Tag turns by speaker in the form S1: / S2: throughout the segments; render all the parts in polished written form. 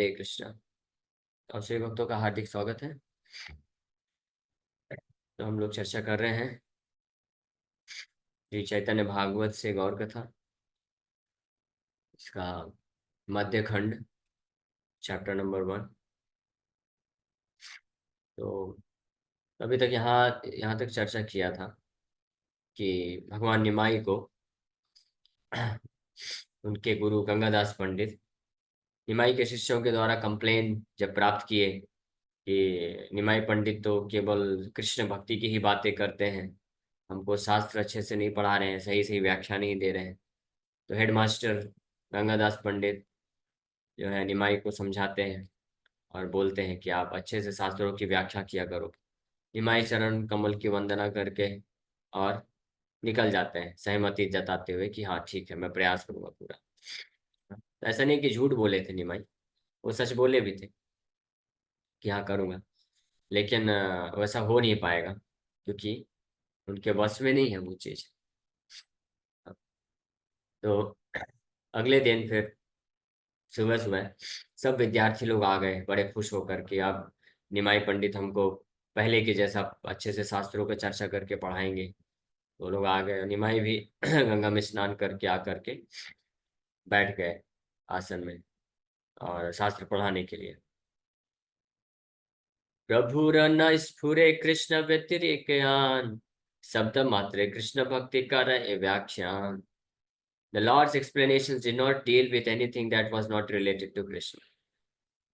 S1: हरे कृष्णा। आप सभी भक्तों का हार्दिक स्वागत है। तो हम लोग चर्चा कर रहे हैं श्री चैतन्य भागवत से गौर कथा, इसका मध्य खंड, चैप्टर नंबर 1। तो अभी तक यहाँ यहाँ तक चर्चा किया था कि भगवान निमाई को उनके गुरु गंगादास पंडित निमाई के शिष्यों के द्वारा कंप्लेन जब प्राप्त किए कि निमाई पंडित तो केवल कृष्ण भक्ति की ही बातें करते हैं, हमको शास्त्र अच्छे से नहीं पढ़ा रहे हैं, सही सही व्याख्या नहीं दे रहे हैं। तो हेडमास्टर गंगादास पंडित जो है निमाई को समझाते हैं और बोलते हैं कि आप अच्छे से शास्त्रों की व्याख्या किया करो। निमाई चरण कमल की वंदना करके और निकल जाते हैं, सहमति जताते हुए कि हाँ ठीक है, मैं प्रयास करूंगा पूरा। तो ऐसा नहीं कि झूठ बोले थे निमाई, वो सच बोले भी थे कि हाँ करूंगा, लेकिन वैसा हो नहीं पाएगा क्योंकि उनके बस में नहीं है वो चीज़। तो अगले दिन फिर सुबह सुबह सब विद्यार्थी लोग आ गए बड़े खुश होकर कि अब निमाई पंडित हमको पहले के जैसा अच्छे से शास्त्रों को चर्चा करके पढ़ाएंगे। वो लोग आ गए, निमाई भी गंगा में स्नान करके आकर के बैठ गए आसन में और शास्त्र पढ़ाने के लिए। प्रभुर न स्फुरे कृष्ण व्यतिरेकयान, शब्द मात्रे कृष्ण भक्ति कर व्याख्यान। The Lord's explanations did not deal with anything that was not related to Krishna.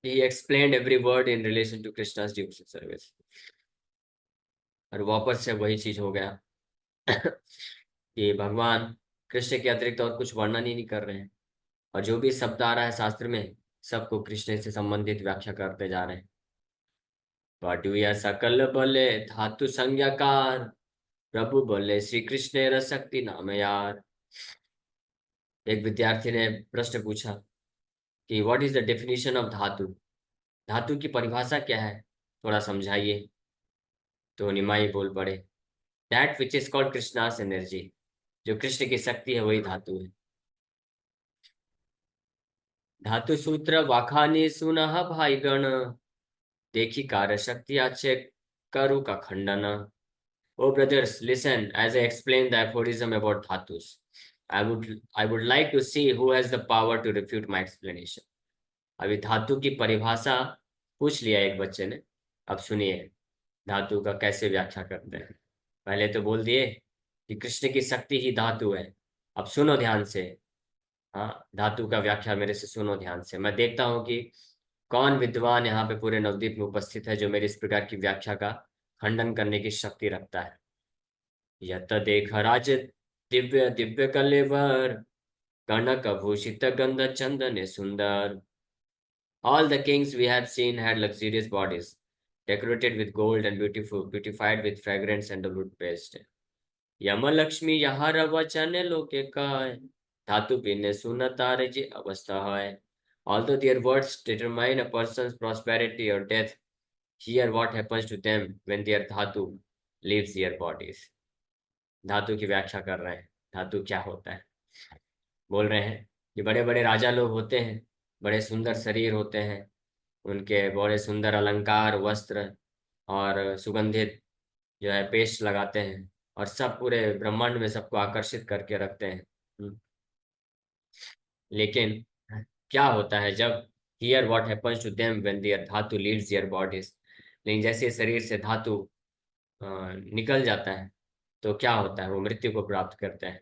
S1: He explained every word in relation to Krishna's devotional service. और वापस से वही चीज हो गया कि भगवान कृष्ण के अतिरिक्त और कुछ वर्णन ही नहीं कर रहे हैं, और जो भी शब्द आ रहा है शास्त्र में सबको कृष्ण से संबंधित व्याख्या करते जा रहे हैं। पाटुया सकल बोले धातु संज्ञाकार, प्रभु बोले श्री कृष्ण रसक्ति नाम यार। एक विद्यार्थी ने प्रश्न पूछा कि what is the definition of धातु, धातु की परिभाषा क्या है, थोड़ा समझाइए। तो निमाई बोल पड़े, that which is called Krishna's energy, जो कृष्ण की शक्ति है वही धातु है। धातु सूत्र वाखानी सुनह भाई गण, देखी कार्य शक्ति आचे करु का खंडन। O brothers listen as I explain the aphorism about dhatus, I would like to see who has the power to refute my explanation. अभी धातु की परिभाषा पूछ लिया एक बच्चे ने, अब सुनिए धातु का कैसे व्याख्या करते हैं। पहले तो बोल दिए कि कृष्ण की शक्ति ही धातु है। अब सुनो ध्यान से, हाँ धातु का व्याख्या मेरे से सुनो ध्यान से। मैं देखता हूँ कि कौन विद्वान यहाँ पे पूरे नवद्वीप में उपस्थित है जो मेरी इस प्रकार की व्याख्या का खंडन करने की शक्ति रखता है। यत देख राज दिव्य दिव्य कलेवर, कनक भूषित गंध चंदन सुंदर। All the kings we have seen had luxurious bodies, decorated with gold and beautified with fragrance and wood paste. यमलक्ष्मी यहाँ वचन लोके काय, धातु बिन सुनतार जी अवस्था है। Although their words determine a person's prosperity or death, hear what happens to them when their धातु leaves their bodies. धातु की व्याख्या कर रहे हैं, धातु क्या होता है। बोल रहे हैं कि बड़े बड़े राजा लोग होते हैं, बड़े सुंदर शरीर होते हैं, उनके बड़े सुंदर अलंकार वस्त्र और सुगंधित जो है पेस्ट लगाते हैं और सब पूरे ब्रह्मांड में सबको आकर्षित करके रखते हैं। लेकिन क्या होता है जब here what happens to them when their धातु लीव्स देयर बॉडीज, लेकिन जैसे शरीर से धातु निकल जाता है तो क्या होता है, वो मृत्यु को प्राप्त करते हैं।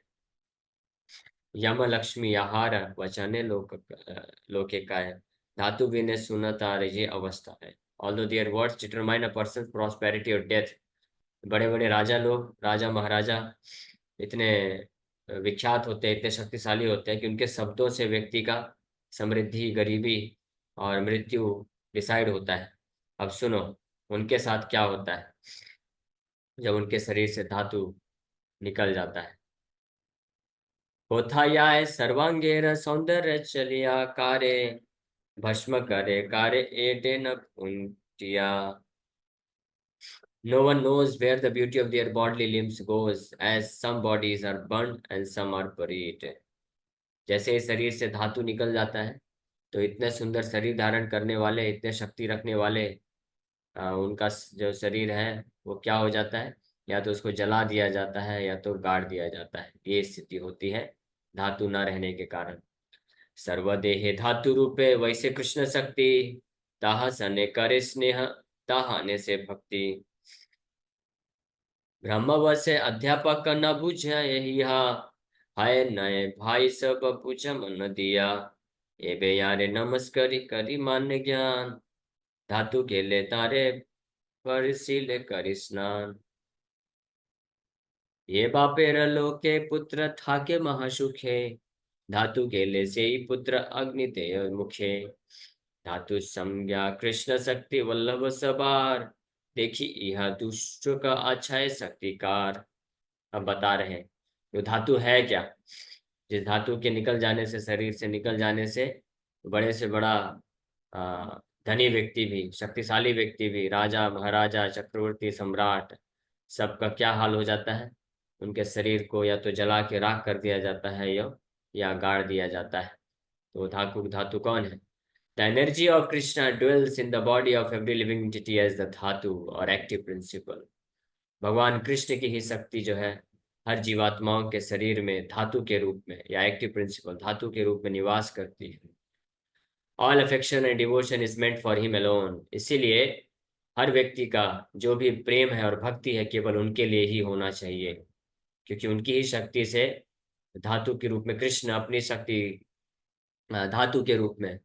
S1: यम लक्ष्मी आहार वचने लोके काय, धातु विने सुनता ये अवस्था है। Although their words determine a person prosperity और डेथ, बड़े बड़े राजा लोग, राजा महाराजा इतने विख्यात होते हैं, इतने शक्तिशाली होते हैं कि उनके शब्दों से व्यक्ति का समृद्धि, गरीबी और मृत्यु डिसाइड होता है। अब सुनो उनके साथ क्या होता है जब उनके शरीर से धातु निकल जाता है। होथायाय सर्वांगेर सौंदर्य चलिया कारे, भस्म करे कारे एटे न कुंटिया। No one knows where the beauty of their bodily limbs goes, as some bodies are burnt and some are buried. जैसे इस शरीर से धातु निकल जाता है तो इतने सुंदर शरीर धारण करने वाले, इतने शक्ति रखने वाले उनका जो शरीर है वो क्या हो जाता है, या तो उसको जला दिया जाता है या तो गाड़ दिया जाता है। ये स्थिति होती है धातु न रहने के कारण। सर्वदेहे धातु रूपे वैसे कृष्ण शक्ति, ताह सने करे स्नेह, ताहाने से भक्ति। ब्रह्मवसे अध्यापक न बुझ यही हाय नए भाई सब पूछ मन दिया, ये बे यारे नमस्करी करी मान्य ज्ञान, धातु के ले तारे परसिले करी स्नान। ये बापेर लोके पुत्र था के महासुखे, धातु केले से ही पुत्र अग्नि देय मुखे। धातु संज्ञा कृष्ण शक्ति वल्लभ सबार, देखी यह दुष्ट का अच्छा है शक्तिकार। अब बता रहे हैं तो धातु है क्या। जिस धातु के निकल जाने से, शरीर से निकल जाने से, बड़े से बड़ा धनी व्यक्ति भी, शक्तिशाली व्यक्ति भी, राजा महाराजा चक्रवर्ती सम्राट, सबका क्या हाल हो जाता है। उनके शरीर को या तो जला के राख कर दिया जाता है या गाड़ दिया जाता है। तो धातु धातु कौन है। The energy of Krishna dwells in the body of every living entity as the धातु और एक्टिव प्रिंसिपल। भगवान कृष्ण की ही शक्ति जो है हर जीवात्माओं के शरीर में धातु के रूप में या एक्टिव प्रिंसिपल धातु के रूप में निवास करती है। All affection and devotion is meant for him alone. इसीलिए हर व्यक्ति का जो भी प्रेम है और भक्ति है केवल उनके लिए ही होना चाहिए, क्योंकि उनकी ही शक्ति से धातु के रूप में कृष्ण अपनी शक्ति धातु के रूप में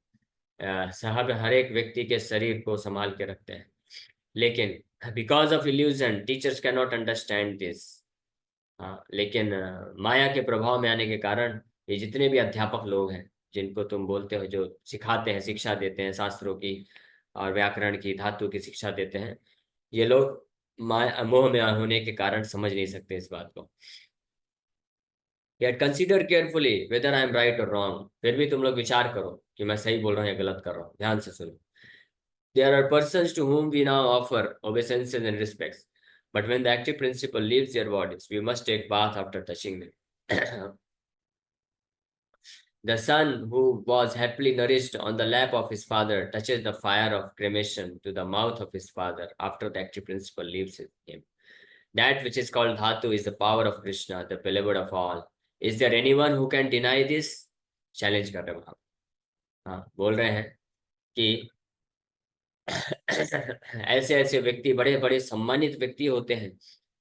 S1: साहब हर एक व्यक्ति के शरीर को संभाल के रखते हैं। लेकिन because of illusion teachers can not understand this. हाँ, लेकिन माया के प्रभाव में आने के कारण ये जितने भी अध्यापक लोग हैं, जिनको तुम बोलते हो, जो सिखाते हैं, शिक्षा देते हैं शास्त्रों की और व्याकरण की, धातु की शिक्षा देते हैं, ये लोग माया मोह में होने के कारण समझ नहीं सकते इस बात को। Yet consider carefully whether I am right or wrong। फिर भी तुम लोग विचार करो कि मैं सही बोल रहा हूँ या गलत कर रहा हूँ, ध्यान से सुनो। There are persons to whom we now offer obeisances and respects, but when the active principle leaves their bodies, we must take bath after touching them। The son who was happily nourished on the lap of his father touches the fire of cremation to the mouth of his father after the active principle leaves him। That which is called dhatu is the power of Krishna, the beloved of all। Is there anyone who can deny this? Challenge कर रहे हो आप। हाँ, बोल रहे हैं कि ऐसे ऐसे व्यक्ति, बड़े बड़े सम्मानित व्यक्ति होते हैं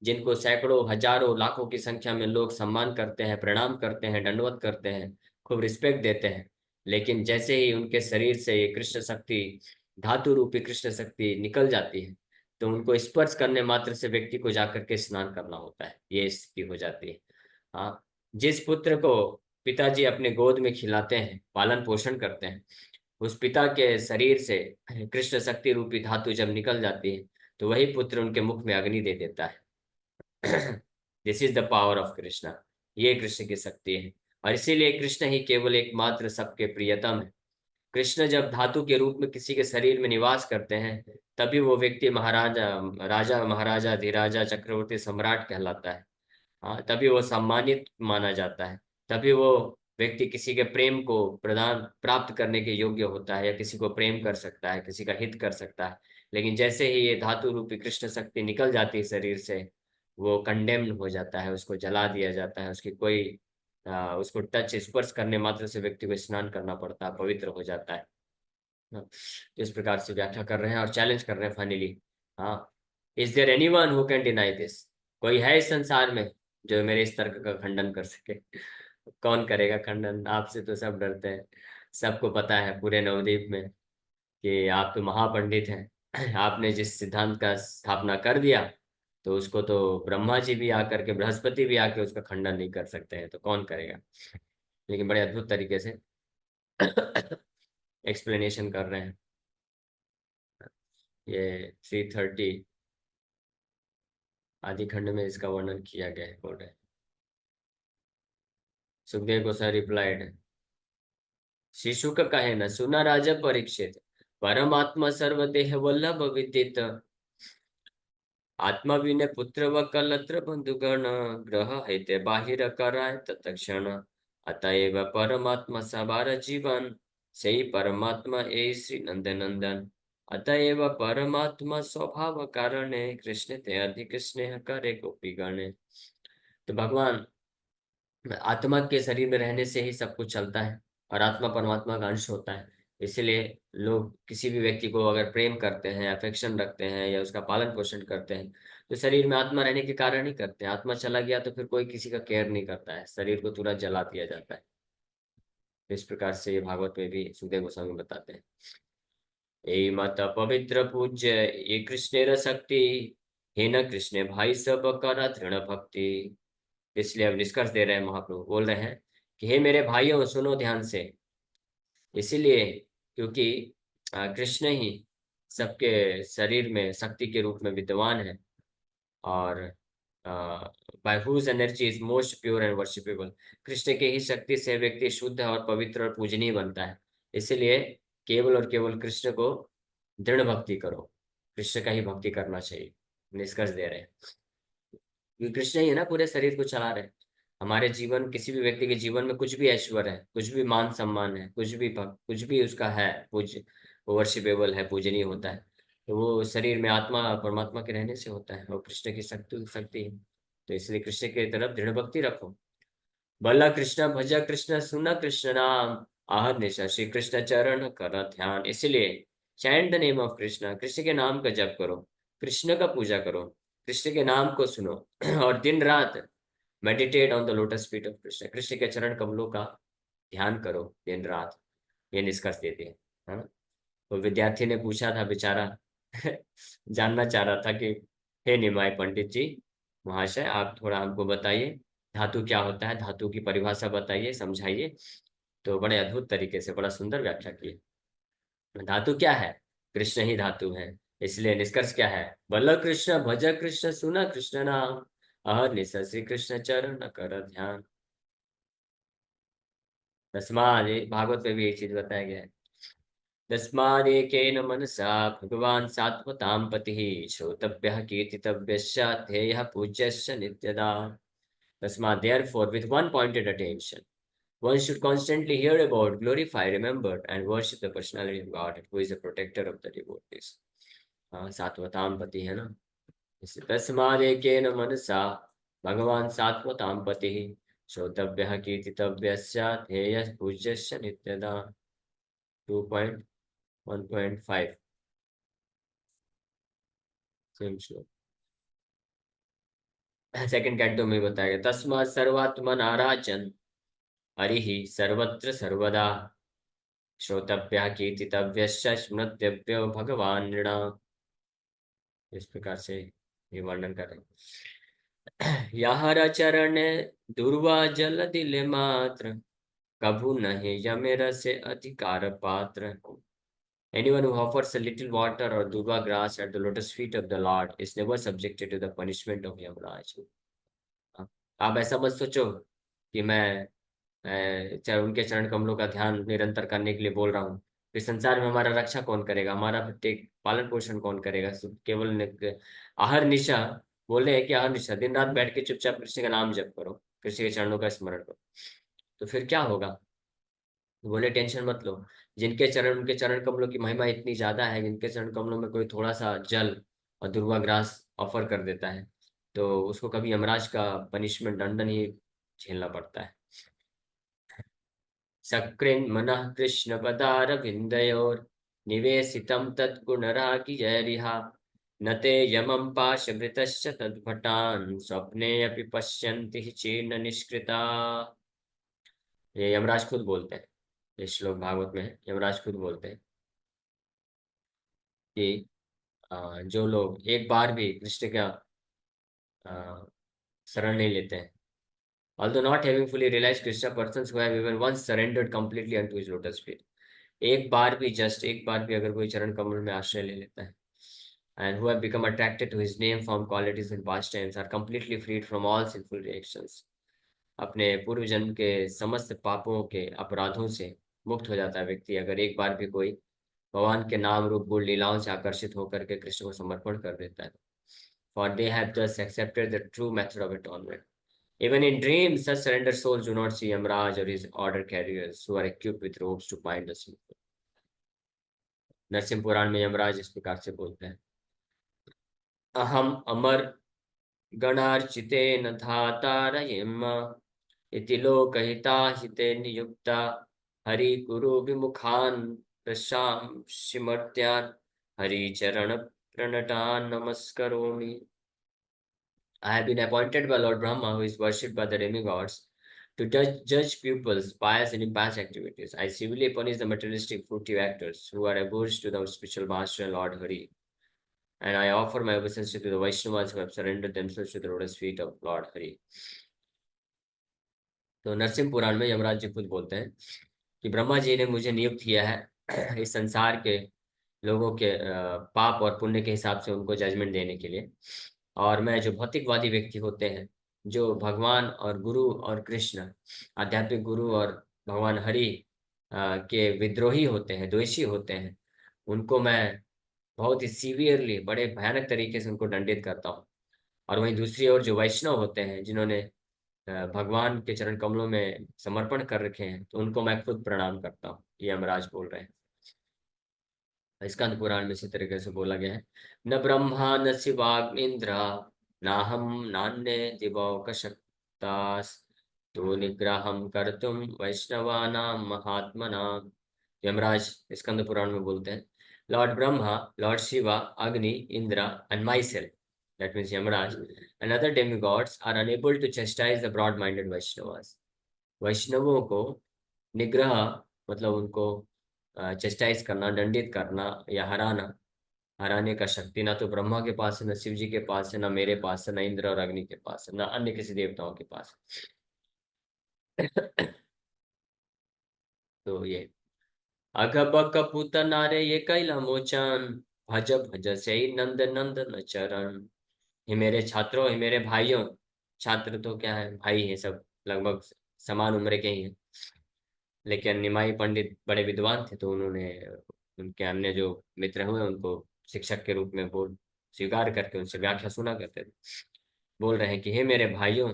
S1: जिनको सैकड़ों हजारों लाखों की संख्या में लोग सम्मान करते हैं, प्रणाम करते हैं, दंडवत करते हैं, खूब रिस्पेक्ट देते हैं। लेकिन जैसे ही उनके शरीर से ये कृष्ण शक्ति, धातु रूपी कृष्ण शक्ति निकल जाती है, तो उनको स्पर्श करने मात्र से व्यक्ति को जाकर के स्नान करना होता है। ये स्थिति हो जाती है। हाँ, जिस पुत्र को पिताजी अपने गोद में खिलाते हैं, पालन पोषण करते हैं, उस पिता के शरीर से कृष्ण शक्ति रूपी धातु जब निकल जाती है, तो वही पुत्र उनके मुख में अग्नि दे देता है। This is the power of Krishna. ये कृष्ण की शक्ति है, और इसीलिए कृष्ण ही केवल एकमात्र सबके प्रियतम है। कृष्ण जब धातु के रूप में किसी के शरीर में निवास करते हैं, तभी वो व्यक्ति महाराजा, राजा महाराजा धीराजा चक्रवर्ती सम्राट कहलाता है। हाँ, तभी वो सम्मानित माना जाता है। तभी वो व्यक्ति किसी के प्रेम को प्रदान प्राप्त करने के योग्य होता है, या किसी को प्रेम कर सकता है, किसी का हित कर सकता है। लेकिन जैसे ही ये धातु रूपी कृष्ण शक्ति निकल जाती है शरीर से, वो कंडेम्ड हो जाता है, उसको जला दिया जाता है, उसकी कोई उसको टच स्पर्श करने मात्र से व्यक्ति को स्नान करना पड़ता है, पवित्र हो जाता है। हाँ, तो इस प्रकार से व्याख्या कर रहे हैं और चैलेंज कर रहे हैं फाइनली। हाँ, is there anyone who can deny this. कोई है इस संसार में जो मेरे इस तर्क का खंडन कर सके। कौन करेगा खंडन, आपसे तो सब डरते हैं। सबको पता है पूरे नवद्वीप में कि आप तो महापंडित हैं। आपने जिस सिद्धांत का स्थापना कर दिया, तो उसको तो ब्रह्मा जी भी आकर के, बृहस्पति भी आके उसका खंडन नहीं कर सकते हैं, तो कौन करेगा। लेकिन बड़े अद्भुत तरीके से एक्सप्लेनेशन कर रहे हैं। ये 330 आदि खंड में इसका वर्णन किया गया है, बोल रहे हैं। सुखदेव गोसाई रिप्लाइड, शिशु का कहे न सुना राजा परीक्षित, परमात्मा सर्वदेह वल्लभ विदित, आत्मा विने पुत्र व कलत्र बंधुगण, ग्रह हेते बाहिर कराय तत्क्षण, अतएव परमात्मा सवार जीवन। सही परमात्मा ए श्री नंदनंदन। अतएव परमात्मा स्वभाव कारणे कृष्ण ते अधिक स्नेह करे गोपीगणे। तो भगवान आत्मा के शरीर में रहने से ही सब कुछ चलता है, और आत्मा परमात्मा का अंश होता है। इसीलिए लोग किसी भी व्यक्ति को अगर प्रेम करते हैं, अफेक्शन रखते हैं या उसका पालन पोषण करते हैं, तो शरीर में आत्मा रहने के कारण ही करते हैं। आत्मा चला गया तो फिर कोई किसी का केयर नहीं करता है, शरीर को तुरंत जला दिया जाता है। इस प्रकार से ये भागवत में भी सुखदेव गोस्वामी बताते हैं। ए मत पवित्र पूज्य ये कृष्ण शक्ति, हे न कृष्ण भाई सब कर दृढ़ भक्ति। इसलिए अब निष्कर्ष दे रहे हैं, महाप्रभु बोल रहे हैं कि हे मेरे भाइयों सुनो ध्यान से। इसीलिए क्योंकि कृष्ण ही सबके शरीर में शक्ति के रूप में विद्यमान है, और by whose energy is most pure and worshipable. Krishna के ही शक्ति से व्यक्ति शुद्ध और पवित्र और पूजनीय बनता है। इसीलिए केवल और केवल कृष्ण को दृढ़ भक्ति करो, कृष्ण का ही भक्ति करना चाहिए। निष्कर्ष दे रहे हैं, क्योंकि कृष्ण ही है ना पूरे शरीर को चला रहे हैं। हमारे जीवन, किसी भी व्यक्ति के जीवन में कुछ भी ऐश्वर्य है, कुछ भी मान सम्मान है, कुछ भी भक्त, कुछ भी उसका है पूज्य, वर्शिपेबल है, पूजनीय होता है, तो वो शरीर में आत्मा परमात्मा के रहने से होता है, और कृष्ण की शक्ति शक्ति है। तो इसलिए कृष्ण की तरफ दृढ़ भक्ति रखो। भला कृष्ण भज कृष्ण सुन कृष्ण नाम, आहत निशा श्री कृष्ण चरण कर ध्यान। इसलिए chant the name of Krishna, Krishna के नाम का जप करो, कृष्ण का पूजा करो, कृष्ण के नाम को सुनो और दिन रात meditate on the lotus feet of Krishna, Krishna के चरण कमलों का ध्यान करो दिन रात। ये निष्कर्ष देते हैं, है ना। तो विद्यार्थी ने पूछा था बेचारा जानना चाह रहा था कि हे निमाय पंडित जी महाशय, आप थोड़ा हमको बताइए धातु क्या होता है, धातु की परिभाषा बताइए, समझाइए। तो बड़े अद्भुत तरीके से बड़ा सुंदर व्याख्या की। धातु क्या है? कृष्ण ही धातु है। इसलिए निष्कर्ष क्या है? बल कृष्ण भज कृष्ण सुन कृष्ण नाम, अहर्निश श्री कृष्ण चरण कर ध्यान। तस्माद, भागवत में भी एक चीज बताया गया है। तस्मादेकेन मनसा भगवान सात्वतां पतिः, श्रोतव्यः कीर्तितव्यश्च ध्येयः पूज्यश्च नित्यदा। तस्मात् therefore with one pointed attention one should constantly hear about, glorify, remember and worship the personality of God who is the protector of the devotees। हाँ, सात्वतां पति है ना। इसलिए तस्मादेकेन मनसा भगवान सात्वतां पतिः, श्रोतव्यः कीर्तितव्यश्च ध्येयः पूज्यश्च नित्यदा। 2.1.5 सेम श्लोक, सेकंड कैंटो में बताया गया। तस्मात् सर्वात्मन आराचन हरिः सर्वत्र सर्वदा, श्रोतव्यः कीर्तितव्यश्च स्मृतव्यो भगवान् नृणाम्। इस प्रकार से ये वर्णन कर रहे हैं। यहाँ चरण दुर्वा जल दिले मात्र, कभू नहीं यमे रसे अधिकार पात्र। Anyone who offers a little water or durva grass at the lotus feet of the Lord is never subjected to the punishment of Yamaraj। आप ऐसा मत सोचो कि मैं चाहे उनके चरण कमलों का ध्यान निरंतर करने के लिए बोल रहा हूँ, फिर संसार में हमारा रक्षा कौन करेगा, हमारा प्रत्येक पालन पोषण कौन करेगा। केवल आहर निशा बोल रहे हैं कि आहर निशा दिन रात बैठ के चुपचाप कृष्ण का नाम जप करो, कृष्ण के चरणों का स्मरण करो, तो फिर क्या होगा। बोले टेंशन मत लो, जिनके चरण, उनके चरण कमलों की महिमा इतनी ज्यादा है, जिनके चरण कमलों में कोई थोड़ा सा जल और दुर्वा ग्रास ऑफर कर देता है, तो उसको कभी यमराज का पनिशमेंट, दंडन ही झेलना पड़ता है। सकृन् मनः कृष्ण पदारविन्दयोर् निवेशितं तद्गुणरागिजरिहा, न ते यमं पाशभृतश्च तद्भटान् स्वप्ने अपि पश्यन्ति हि चीर्ण निष्कृता। ये यमराज खुद बोलते हैं, ये श्लोक भागवत में है। यमराज खुद बोलते हैं कि जो लोग एक बार भी कृष्ण का अ, शरण नहीं लेते हैं, although not having fully realized Krishna, persons who have even once surrendered completely unto his lotus feet, एक बार भी, जस्ट एक बार भी अगर कोई चरण कमल में आश्रय ले लेता है, and who have become attracted to his name, form, qualities and pastimes, are completely freed from all sinful reactions। अपने पूर्व जन्म के समस्त पापों के अपराधों से मुक्त हो जाता है व्यक्ति, अगर एक बार भी कोई भगवान के नाम रूप गुण लीलाओं से आकर्षित होकर के कृष्ण को समर्पण कर देता है। For they have thus accepted the true method of atonement। Even in dreams, such surrendered souls do not see Yamraj or his order carriers who are equipped with ropes to bind the simple. Narasimha पुराण में यमराज इस प्रकार से बोलते हैं, अहम अमर गणार्चितेन धातारयेम इति लोकहिताहिते नियुक्ता हरि कुरु विमुखान् प्रशां सिमर्त्यान् हरि चरण प्रणटान् नमस्करोमि. I have been appointed by Lord Brahma, who is worshipped by the demigods, to judge pupils' pious and impious activities. I severely punish the materialistic fruitive actors who are opposed to the spiritual master and Lord Hari. And I offer my obeisance to the Vaishnavas who have surrendered themselves to the lotus feet of Lord Hari. तो नरसिंह पुराण में यमराज जी खुद बोलते हैं कि ब्रह्मा जी ने मुझे नियुक्त किया है इस संसार के लोगों के पाप और पुण्य के हिसाब से उनको जजमेंट देने के लिए। और मैं जो भौतिकवादी व्यक्ति होते हैं, जो भगवान और गुरु और कृष्ण, आध्यात्मिक गुरु और भगवान हरि के विद्रोही होते हैं, द्वेषी होते हैं, उनको मैं बहुत ही सीवियरली, बड़े भयानक तरीके से उनको दंडित करता हूँ। और वहीं दूसरी ओर जो वैष्णव होते हैं, जिन्होंने भगवान के चरण कमलों में समर्पण कर रखे हैं, तो उनको मैं खुद प्रणाम करता हूँ। ये यमराज बोल रहे हैं। स्कंद पुराण में इसी तरीके से बोला गया है, न ब्रह्मा न शिवाग्निंद्र नाहम नान्य दिवौकशक्तास् तो निग्रहम कर्तुम वैष्णवानाम महात्मनाम. यमराज स्कंद पुराण में बोलते हैं, लॉर्ड ब्रह्मा, लॉर्ड शिवा, अग्नि, Indra and my self, that means Yamaraj, and other demigods are unable to chastise the broad-minded Vaishnavas. वैष्णवों को निग्रह मतलब उनको चेस्टाइज करना, दंडित करना या हराना, हराने का शक्ति ना तो ब्रह्मा के पास है, न शिव जी के पास है, ना मेरे पास है, ना इंद्र और अग्नि के पास है, ना अन्य किसी देवताओं के पास है. तो ये अघबक पुत नारे ये कैला मोचन भज भज से नंद नंदन चरण. ये मेरे छात्रों, ये मेरे भाइयों, छात्र तो क्या है, भाई है, सब लगभग समान उम्र के ही हैं, लेकिन निमाई पंडित बड़े विद्वान थे, तो उन्होंने उनके अन्य जो मित्र हुए उनको शिक्षक के रूप में बोल स्वीकार करके उनसे व्याख्या सुना करते थे. बोल रहे हैं कि हे मेरे भाइयों,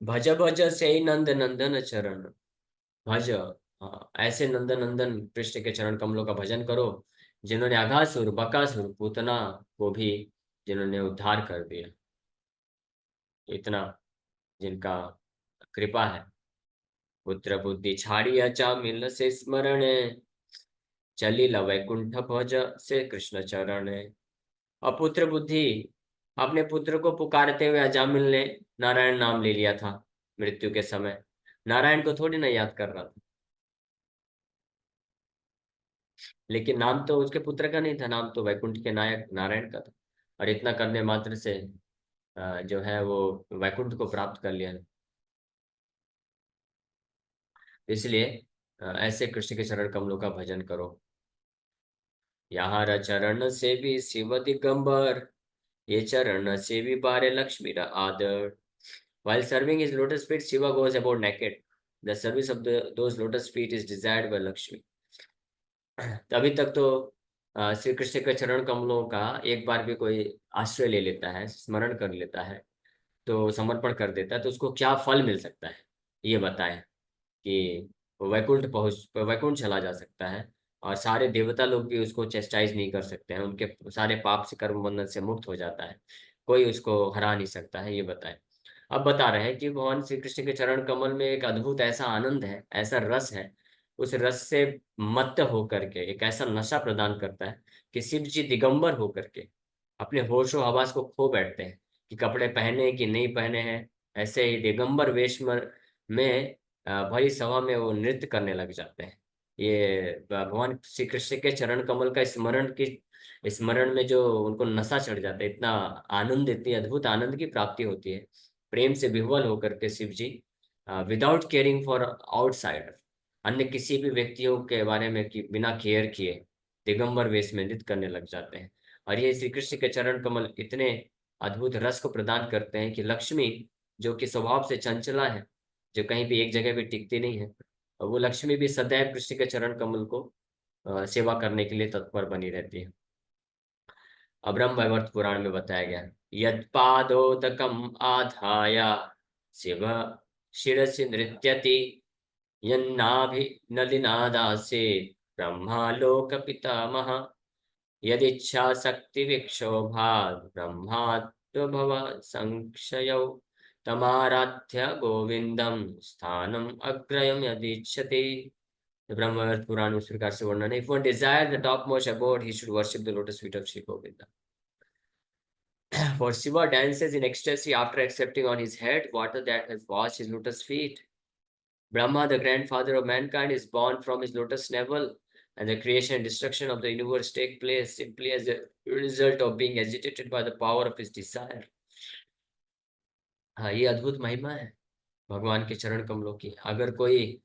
S1: भज भज से नंद नंदन चरण. भज, ऐसे नंदन नंदन कृष्ण के चरण कमलों का भजन करो, जिन्होंने अघासुर, बकासुर, पूतना को भी जिन्होंने उद्धार कर दिया. इतना जिनका कृपा है. पुत्र बुद्धि छाड़िया चामिल से स्मरण चली वैकुंठ भज से कृष्ण चरण. अपुत्र बुद्धि, अपने पुत्र को पुकारते हुए अजामिल ने नारायण नाम ले लिया था मृत्यु के समय. नारायण को थोड़ी ना याद कर रहा था, लेकिन नाम तो उसके पुत्र का नहीं था, नाम तो वैकुंठ के नायक नारायण का था. और इतना करने मात्र से जो है वो वैकुंठ को प्राप्त कर लिया. इसलिए ऐसे कृष्ण के चरण कमलों का भजन करो. यहाँ चरण से भी शिव दिगंबर, ये चरण से भी बारे लक्ष्मी आदर. While serving his lotus feet, Shiva goes about naked. The service of those lotus feet is desired by Lakshmi. तभी तक तो श्री कृष्ण के चरण कमलों का एक बार भी कोई आश्रय ले लेता है, स्मरण कर लेता है, तो समर्पण कर देता है, तो उसको क्या फल मिल सकता है, ये बताएं. कि वैकुंठ चला जा सकता है, और सारे देवता लोग भी उसको चेस्टाइज नहीं कर सकते हैं, उनके सारे पाप से, कर्म बंधन से मुक्त हो जाता है, कोई उसको हरा नहीं सकता है, ये बताएं. अब बता रहे हैं कि भगवान श्री कृष्ण के चरण कमल में एक अद्भुत ऐसा आनंद है, ऐसा रस है, उस रस से मत्त होकर के एक ऐसा नशा प्रदान करता है कि शिव जी दिगंबर होकर के अपने होशो हवास को खो बैठते हैं कि कपड़े पहने कि नहीं पहने हैं. ऐसे ही दिगंबर वेश में भरी सभा में वो नृत्य करने लग जाते हैं. ये भगवान श्री कृष्ण के चरण कमल का स्मरण में जो उनको नशा चढ़ जाता है, इतना आनंद, इतनी अद्भुत आनंद की प्राप्ति होती है, प्रेम से विह्वल होकर के शिव जी विदाउट केयरिंग फॉर आउटसाइडर, अन्य किसी भी व्यक्तियों के बारे में कि बिना केयर किए दिगंबर वेश में नृत्य करने लग जाते हैं. और ये श्री कृष्ण के चरण कमल इतने अद्भुत रस को प्रदान करते हैं कि लक्ष्मी, जो कि स्वभाव से चंचला है, जो कहीं भी एक जगह भी टिकती नहीं है, और वो लक्ष्मी भी सदैव कृष्ण के चरण कमल को सेवा करने के लिए तत्पर बनी रहती है. ब्रह्म वैवर्त पुराण में बताया गया, यत्पादोदकम आधाय शिव शिरसि नृत्यति, यन्नाभि नलिनादासे ब्रह्मा लोक पितामह, यदिच्छा शक्ति विक्षोभात् ब्रह्माद्भव संक्षयौ, तमाराध्य गोविंदम स्थानम अग्रयम यदीच्छति। ब्रह्म पुराण में इस प्रकार से वर्णन है। If one desires the topmost abode, he should worship the lotus feet of Sri Govinda. For Shiva dances in ecstasy after accepting on his head water that has washed his lotus feet. Brahma, the grandfather of mankind, is born from his lotus navel, and the creation and destruction of the universe take place simply as a result of being agitated by the power of his desire. हाँ, ये अद्भुत महिमा है भगवान के चरण कमलों की। अगर कोई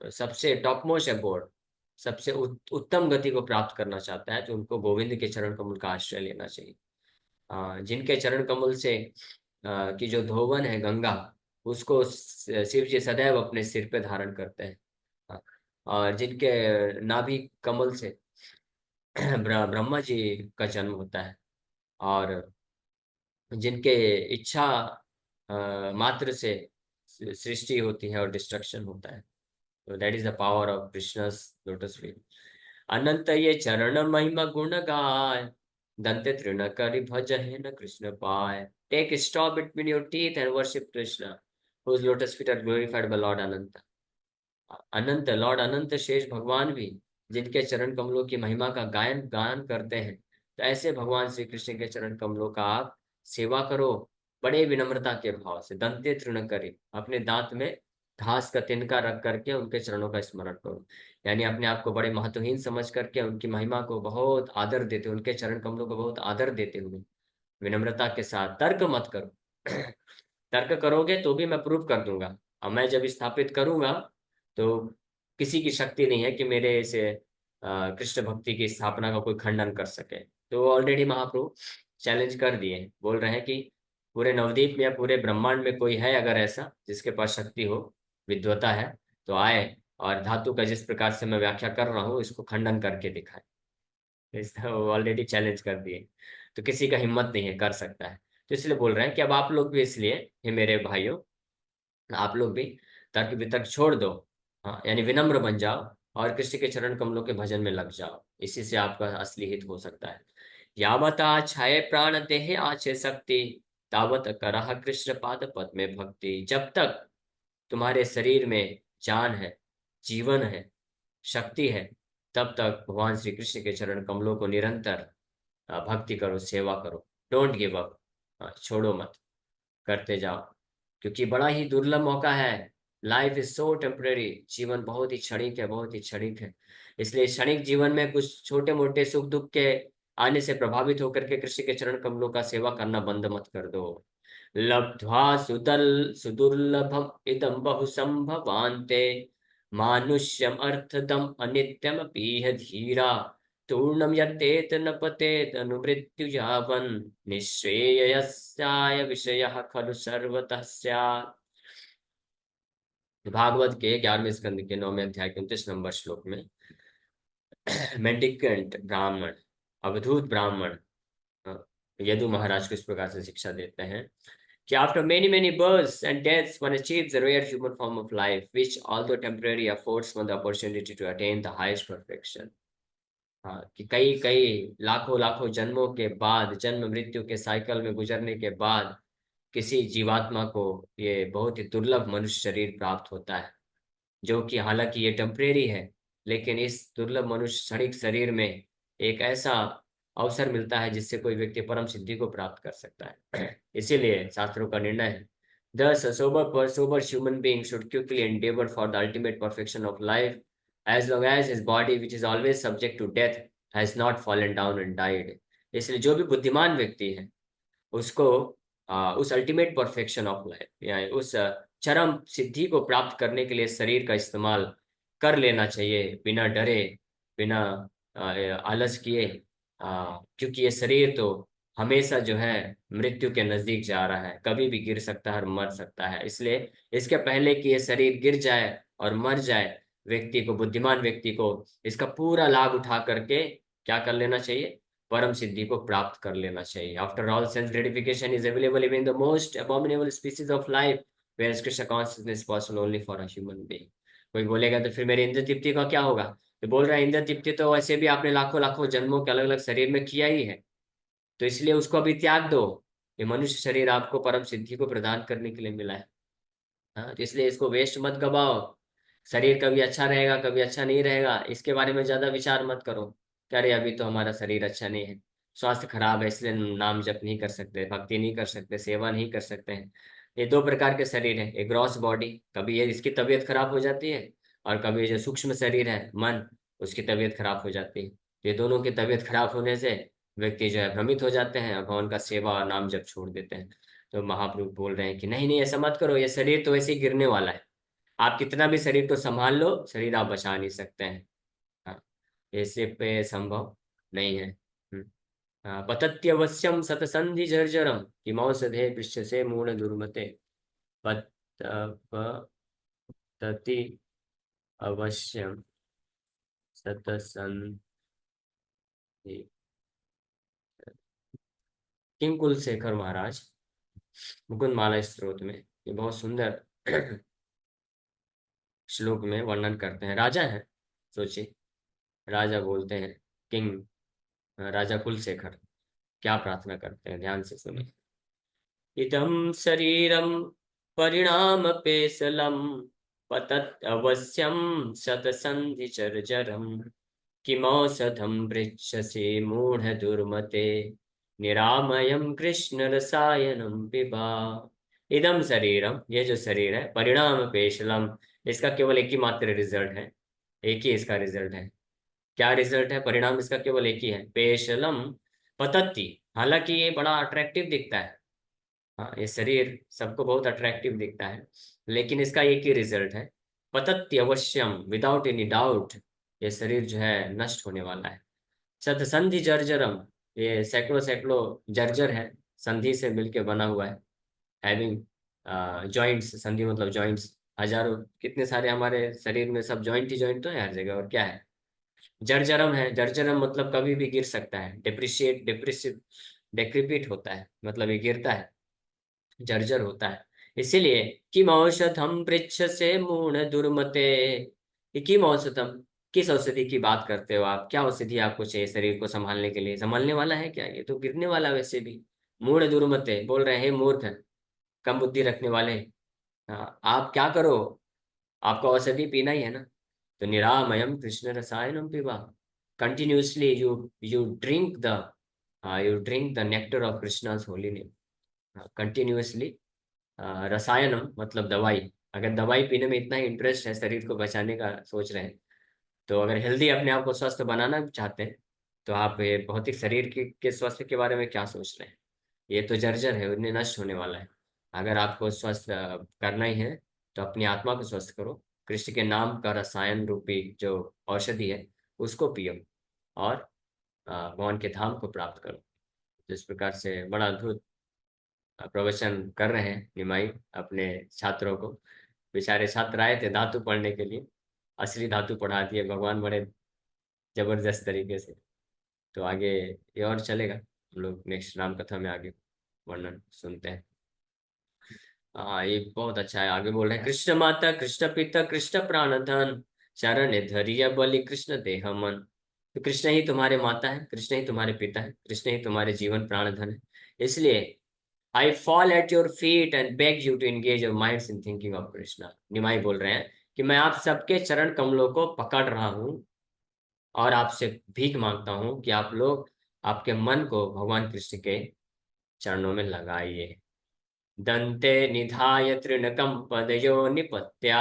S1: सबसे टॉप मोस्ट अबोर्ड, सबसे उत्तम गति को प्राप्त करना चाहता है तो उनको गोविंद के चरण कमल का आश्रय लेना चाहिए। जिनके चरण कमल से की जो धोवन है गंगा, उसको शिव जी सदैव अपने सिर पे धारण करते हैं। और जिनके नाभि कमल से ब्रह्मा जी का जन्म होता है, और जिनके इच्छा मात्र से सृष्टि होती है और डिस्ट्रक्शन होता है। तो that is the power of Krishna's lotus feet. अनंत ये चरण महिमा गुण गाय, दंते तृण करि भज है न कृष्ण पाय। Take straw between your teeth and worship Krishna, whose lotus feet are glorified by Lord Ananta. Ananta Lord Ananta Shesha भगवान भी जिनके चरण कमलों की महिमा का गान करते हैं, तो ऐसे भगवान श्री कृष्ण के चरण कमलों का आप सेवा करो बड़े विनम्रता के भाव से। दंते तृण करें, अपने दांत में घास का तिनका रख करके उनके चरणों का स्मरण करो, यानी अपने आप को बड़े महत्वहीन समझ करके उनकी महिमा को बहुत आदर देते, उनके चरण कमलों को बहुत आदर देते हुए विनम्रता के साथ तर्क मत करो। तर्क करोगे तो भी मैं प्रूव कर दूंगा, और मैं जब स्थापित करूंगा तो किसी की शक्ति नहीं है कि मेरे से कृष्ण भक्ति की स्थापना का कोई खंडन कर सके। तो ऑलरेडी महाप्रभु चैलेंज कर दिए, बोल रहे हैं कि पूरे नवदीप में या पूरे ब्रह्मांड में कोई है अगर ऐसा जिसके पास शक्ति हो, विद्वता है, तो आए और धातु का जिस प्रकार से मैं व्याख्या कर रहा हूँ इसको खंडन करके दिखाए। ऑलरेडी चैलेंज कर दिए, तो किसी का हिम्मत नहीं है कर सकता है। तो इसलिए बोल रहे हैं कि अब आप लोग भी, इसलिए हे मेरे भाइयों, आप लोग भी तर्क वितर्क छोड़ दो, हाँ, यानी विनम्र बन जाओ और कृष्ण के चरण कमलों के भजन में लग जाओ। इसी से आपका असली हित हो सकता है। यावता छाये प्राण देहे आछे शक्ति, तावत करह कृष्ण पाद पद में भक्ति। जब तक तुम्हारे शरीर में जान है, जीवन है, शक्ति है, तब तक भगवान श्री कृष्ण के चरण कमलों को निरंतर भक्ति करो, सेवा करो। डोंट गिव अप, छोड़ो मत, करते जाओ, क्योंकि बड़ा ही दुर्लभ मौका है। लाइफ इज सो टेम्परेरी, जीवन बहुत ही क्षणिक है, बहुत ही क्षणिक है। इसलिए क्षणिक जीवन में कुछ छोटे मोटे सुख दुख के आने से प्रभावित होकर के कृष्ण के चरण कमलों का सेवा करना बंद मत कर दो। लब्ध्वा सुदुर्लभम इदं बहु संभवान्ते, मानुष्यम अर्थदम अनित्यम पीह धीरा। तूर्णम यतेत न पतेत अनुमृत्यु यावन्, निःश्रेयस्याय विषयः खलु सर्वतः स्यात्। भागवत के 11वें स्कंद के 9वें अध्याय के 29 नंबर श्लोक में मेंडिकेंट ब्राह्मण, अवधूत ब्राह्मण यदु महाराज को इस प्रकार से शिक्षा देते हैं कि after many many births and deaths one achieves the rare human form of life, which although temporary affords one the opportunity to attain the highest perfection। हाँ, कि कई कई लाखों लाखों जन्मों के बाद, जन्म मृत्यु के साइकिल में गुजरने के बाद किसी जीवात्मा को ये बहुत ही दुर्लभ मनुष्य शरीर प्राप्त होता है, जो कि हालांकि ये टेम्परेरी है, लेकिन इस दुर्लभ मनुष्य क्षणिक शरीर में एक ऐसा अवसर मिलता है जिससे कोई व्यक्ति परम सिद्धि को प्राप्त कर सकता है। इसीलिए शास्त्रों का निर्णय है, thus a sober human being should quickly endeavor for the ultimate perfection of life, as long as his body, which is always subject to death, has not fallen down and died। इसलिए जो भी बुद्धिमान व्यक्ति है उसको उस ultimate perfection of life, यानी उस चरम सिद्धि को प्राप्त करने के लिए शरीर का इस्तेमाल कर लेना चाहिए, बिना डरे, बिना आलस किए, क्योंकि ये शरीर तो हमेशा जो है मृत्यु के नजदीक जा रहा है, कभी भी गिर सकता है और मर सकता है। इसलिए इसके पहले कि ये शरीर गिर जाए और मर जाए, व्यक्ति को, बुद्धिमान व्यक्ति को इसका पूरा लाभ उठा करके क्या कर लेना चाहिए, परम सिद्धि को प्राप्त कर लेना चाहिए। After all sense gratification is available even in the most abominable species of life, where Krishna consciousness possible only for a human being. कोई बोलेगा तो फिर मेरे इंद्र तृप्ति का क्या होगा? तो बोल रहा है इंद्र तृप्ति तो वैसे भी आपने लाखों लाखों जन्मों के अलग अलग शरीर में किया ही है, तो इसलिए उसको अभी त्याग दो। ये मनुष्य शरीर आपको परम सिद्धि को प्रदान करने के लिए मिला है। हाँ, तो इसलिए इसको वेस्ट मत गवाओ। शरीर कभी अच्छा रहेगा कभी अच्छा नहीं रहेगा, इसके बारे में ज्यादा विचार मत करो। क्या रे अभी तो हमारा शरीर अच्छा नहीं है, स्वास्थ्य खराब है, इसलिए नाम जप नहीं कर सकते, भक्ति नहीं कर सकते, सेवा नहीं कर सकते हैं। ये दो प्रकार के शरीर है, एक ग्रॉस बॉडी, कभी ये इसकी तबीयत खराब हो जाती है, और कभी जो सूक्ष्म शरीर है मन, उसकी तबीयत खराब हो जाती है। ये दोनों की तबीयत खराब होने से व्यक्ति जो है भ्रमित हो जाते हैं और भगवान का सेवा और नाम जप छोड़ देते हैं। तो महाप्रभु बोल रहे हैं कि नहीं नहीं, ऐसा मत करो, ये शरीर तो वैसे ही गिरने वाला है। आप कितना भी शरीर को संभाल लो, शरीर आप बचा नहीं सकते हैं। हाँ, ये सिर्फ पे संभव नहीं है। हाँ, पतत्यवश्यम सतसंधि जर्जरम किमौषधे पृष्ठसे मूढ़ दुर्मते। पतति अवश्यम सतसंधि। किंग कुलशेखर महाराज मुकुंद माला स्त्रोत में ये बहुत सुंदर श्लोक में वर्णन करते हैं। राजा है, सोचिए, राजा बोलते हैं, किंग राजा कुलशेखर क्या प्रार्थना करते हैं, ध्यान से सुनिए। इदं शरीरं परिणाम पेशलम पतत अवश्यम शतसंधि चर्जरम किमौषधं पृच्छसे मूढ़ दुर्मते निरामयम कृष्ण रसायनम पिबा। इदम शरीरम, ये जो शरीर है, परिणाम पेशलम, इसका केवल एक ही मात्र रिजल्ट है, एक ही इसका रिजल्ट है। क्या रिजल्ट है? परिणाम इसका केवल एक ही है, पेशलम पतत्ति। हालांकि ये बड़ा अट्रैक्टिव दिखता है, हाँ ये शरीर सबको बहुत अट्रैक्टिव दिखता है, लेकिन इसका एक ही रिजल्ट है, पतत्ति अवश्यम, विदाउट एनी डाउट ये शरीर जो है नष्ट होने वाला है। सतसंधि जर्जरम, ये सैकड़ों सैकड़ों जर्जर है, संधि से मिलके बना हुआ है। हैविंग जॉइंट्स, संधि मतलब जॉइंट्स, हजारों कितने सारे हमारे शरीर में सब जॉइंट ही जॉइंट तो है हर जगह, और क्या है। जर्जरम है, जर्जरम मतलब कभी भी गिर सकता है, डिप्रिशिएट डिप्रेसिव डेक्रिपिट होता है, मतलब ये गिरता है, जर्जर होता है। इसीलिए किम औषधम पृच्छ से मूढ़ दुर्मते, ये किम औषधम, किस औषधि की बात करते हो आप? क्या औषधि आपको चाहिए शरीर को संभालने के लिए? संभालने वाला है क्या? ये तो गिरने वाला वैसे भी। मूढ़ दुर्मते बोल रहे हैं, मूर्ख, कम बुद्धि रखने वाले। हाँ, आप क्या करो, आपको औषधि पीना ही है ना, तो निरामयम कृष्ण रसायनम पिबा। Continuously you drink the, you drink the nectar of Krishna's holy name. Continuously, रसायनम मतलब दवाई। अगर दवाई पीने में इतना ही इंटरेस्ट है, शरीर को बचाने का सोच रहे हैं, तो अगर हेल्दी अपने आप को स्वस्थ बनाना चाहते हैं, तो आप ये भौतिक शरीर के स्वास्थ्य के बारे में क्या सोच रहे हैं? ये तो जर्जर है, उन्हें नष्ट होने वाला है। अगर आपको स्वस्थ करना ही है, तो अपनी आत्मा को स्वस्थ करो, कृष्ण के नाम का रसायन रूपी जो औषधि है उसको पियो, और भगवान के धाम को प्राप्त करो। जिस प्रकार से बड़ा अद्भुत प्रवचन कर रहे हैं निमाई अपने छात्रों को। बेचारे छात्र आए थे धातु पढ़ने के लिए, असली धातु पढ़ा दिए भगवान बड़े जबरदस्त तरीके से। तो आगे ये और चलेगा, हम लोग नेक्स्ट राम कथा में आगे वर्णन सुनते हैं। हाँ ये बहुत अच्छा है, आगे बोल रहे हैं, कृष्ण माता कृष्ण पिता कृष्ण प्राण धन चरण धरिय बलि कृष्ण देह मन। तो कृष्ण ही तुम्हारे माता है, कृष्ण ही तुम्हारे पिता है, कृष्ण ही तुम्हारे जीवन प्राण धन है। इसलिए I fall at your feet and beg you to engage your minds in thinking of Krishna. Nimai बोल रहे हैं कि मैं आप सबके चरण कमलों को पकड़ रहा हूँ और आपसे भीख मांगता हूँ कि आप लोग आपके मन को भगवान कृष्ण के चरणों में लगाइए। दन्ते निधाय तृणकं पदयो निपत्या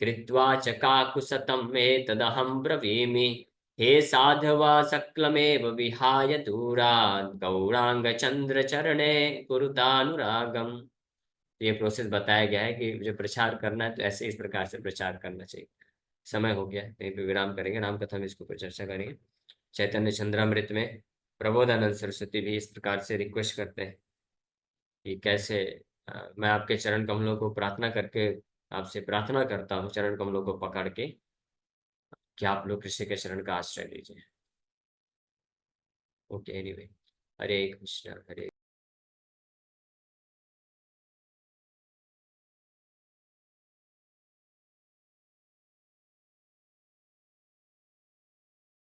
S1: कृत्वा च काकुशतं मे तदहं ब्रवीमि। हे साधवा सक्लमेव विहाय दूरात् गौरांगचंद्रचरणे कुरुतानुरागम। ये प्रोसेस बताया गया है कि जो प्रचार करना है तो ऐसे इस प्रकार से प्रचार करना चाहिए। समय हो गया, कहीं पे विराम करेंगे, राम कथा में इसको पर चर्चा करेंगे। चैतन्य चंद्रामृत में प्रबोधानंद सरस्वती भी इस प्रकार से रिक्वेस्ट करते हैं कि कैसे मैं आपके चरण कमलों को प्रार्थना करके आपसे प्रार्थना करता हूँ, चरण कमलों को पकड़ के, कि आप लोग कृष्ण के चरण का आश्रय लीजिए। ओके एनीवे, हरे कृष्ण हरे